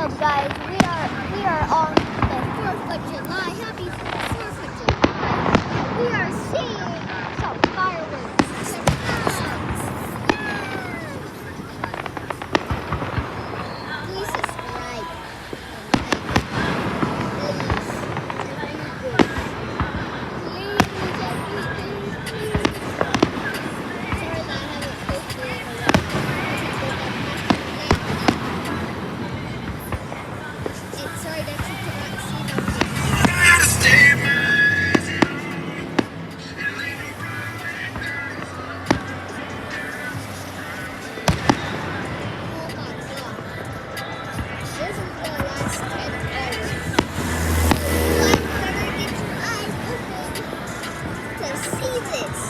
up, guys? We are on the 4th of July. Happy 4th of July. We are seeing some fireworks tonight. Yeah! Please subscribe and like. Please. Sorry that I haven't posted in a while. And sorry that you cannot see my face. Oh my god. This is the last 10 hours. So you guys better get your eyes open to see this.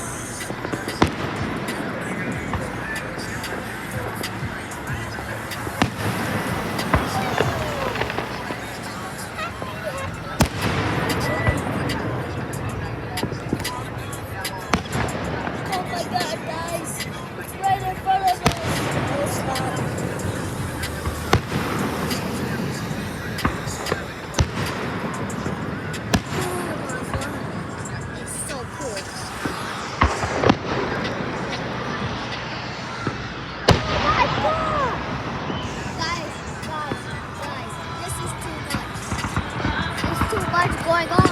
Oh my god, guys. It's right in front of us. Oh, stop. It's so cool. Oh my god! Guys, this is too much. There's too much going on.